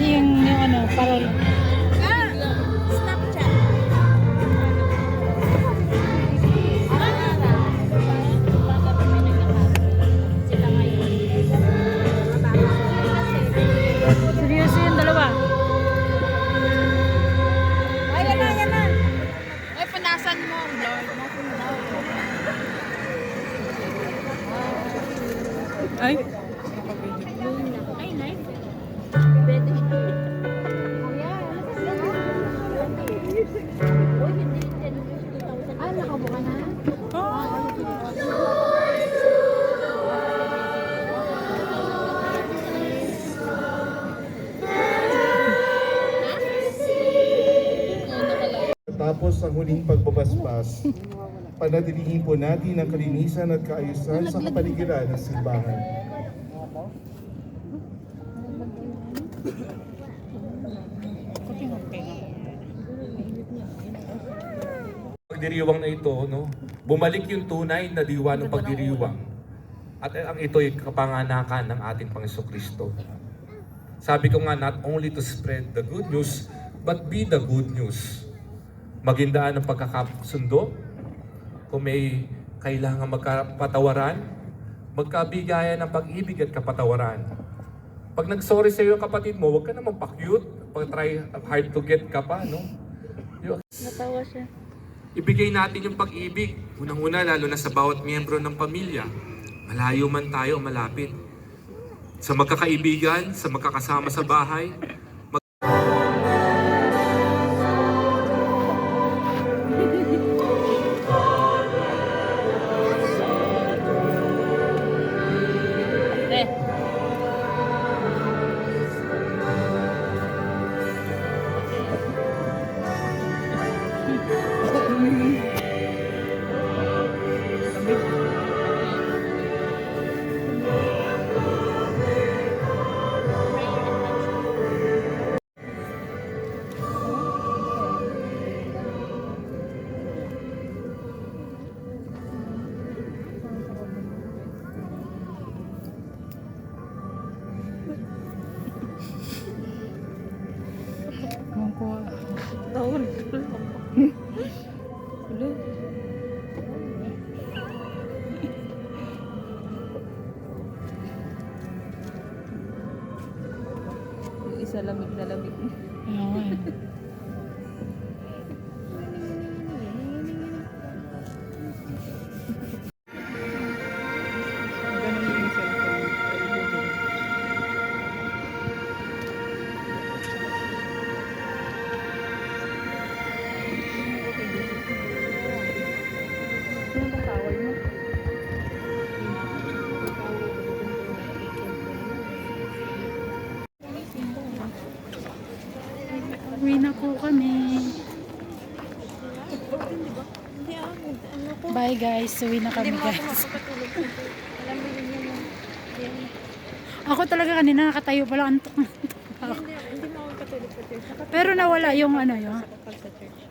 Yung ano, parol. Snapchat. Seryoso yung dalawa. Ay, yan na, yan na. Ay, punasan mo. Lord, Ay. ay, knife. Pwede. Ah, nakabuka na? Tapos ang huling pagbabasbas, panatilihin po natin ang kalinisan at kaayusan sa kapaligiran ng simbahan. Pagdiriwang na ito, no? Bumalik yung tunay na diwa ng pagdiriwang. At ang ito'y kapanganakan ng ating Panginoon. Sabi ko nga, not only to spread the good news, but be the good news. Magindaan ang pagkakasundo. Kung may kailangan magkapatawaran, magkabigayan ng pag-ibig at kapatawaran. Pag nag-sorry sa iyo ang kapatid mo, huwag ka naman pa-cute. Pag-try hard to get ka pa, no? Natawa siya. Ibigay natin yung pag-ibig. Unang-una, lalo na sa bawat miyembro ng pamilya. Malayo man tayo, malapit. Sa magkakaibigan, sa magkakasama sa bahay. Tawon. Yung isa lamig na lamig. Ayun. Uwi na po kami. Bye guys. Uwi na kami guys. Alam mo yun yun. Ako talaga kanina nakatayo pala. Antok na antok ako. Hindi mo ako katulog sa church. Pero nawala yung ano yun. Kapag sa church.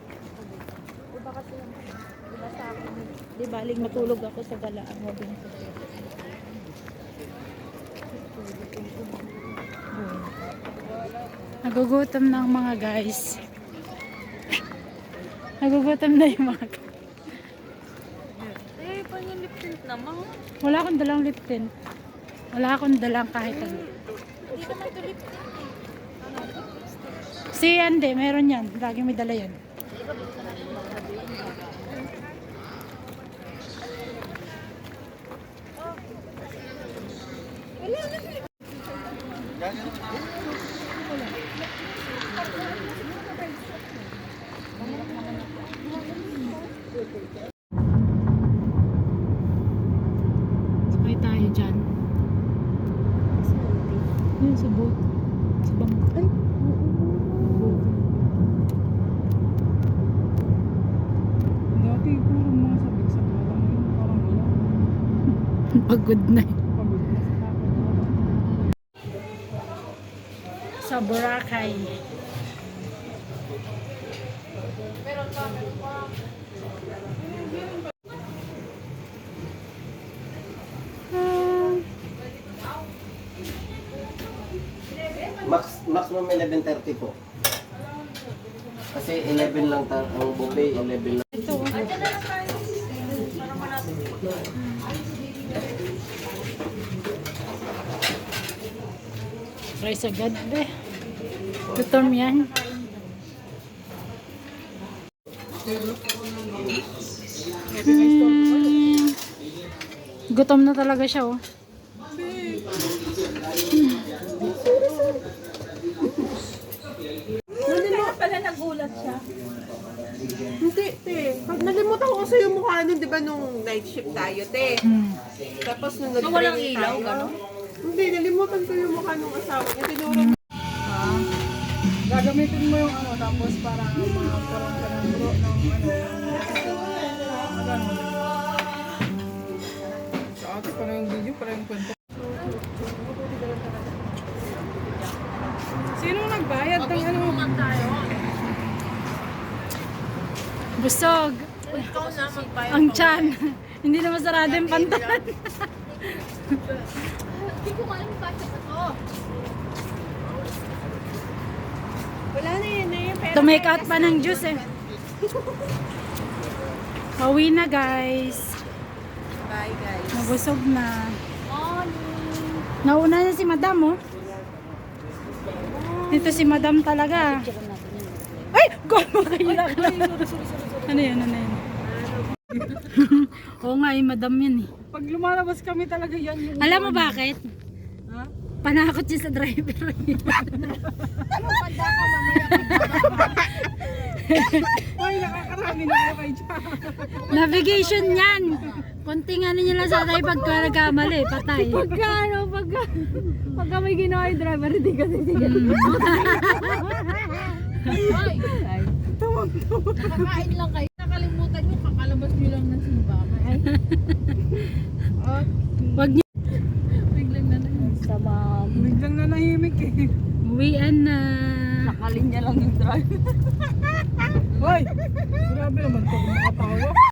Iba kasi yung, iba sa akin. Di baling matulog ako sa galaan. Huwag yung sa church. Nagugutom na ang mga guys. Nagugutom na yung mga guys. Eh, paano yung lip tint naman? Wala akong dalang lip tint. Wala akong dalang kahit ano. Hindi naman to lip tint eh. Si Ande, meron yan. Lagi may dala yan. Sakay tayo dyan. Yun sa boat. Sa bangkay. Dati puro mga sabik sa bata ngayon, parang wala. Pagod na eh. Pagod na sa takot. Sa Boracay. maximum 11:30 po. Kasi 11 lang ang buffet, 11 lang. Rice agad, be. Gutom yan. Gutom na talaga siya, oh. Kaya pala nagulat siya. Hindi, te. Nalimutan ko kasi yung mukha nun, di ba, nung night shift tayo, te. Tapos nung walang nag-training ilaw, tayo. gano'n? Hindi, nalimutan ko yung mukha nung asawa niya. Tinuro Gagamitin mo yung ano, tapos para magkaroon ka ng bro, ng ano. Sa ate, para yung video, para yung kwento. Sino nagbayad ng ano? Busog. Ikaw na magbayad. Ang tiyan. Hindi na masarado yung pantalan. Hindi ko alam bakit ako. wala na yun, eh. Pero To make out pa ng juice, eh. Pauwi na, guys. bye, guys. Nabusog na. Nauna na si Madam, oh. Dito si Madam talaga. Ay! Kumakaiyak na. Ano yun? Ano yun? Oo nga, eh, Madam yan, eh. Pag lumalabas kami talaga yan yung... Alam mo bakit? Ha? Panakot siya sa driver. Ay, nakakarami na ako kay Char. Navigation yan. Konting ano niya lang sa tayo pagka nagkamali, patay. Pagka may ginawa yung driver, hindi kasi sige. Ay! Nakakain lang kayo. Nakalimutan nyo, kakalabas nyo lang ng simbahan. Wag niyo. Biglang na naman. Sama. Biglang nanahimik eh. Uwian na. Nakalin niya lang yung driver. Hoy! Grabe naman ito, makatawa.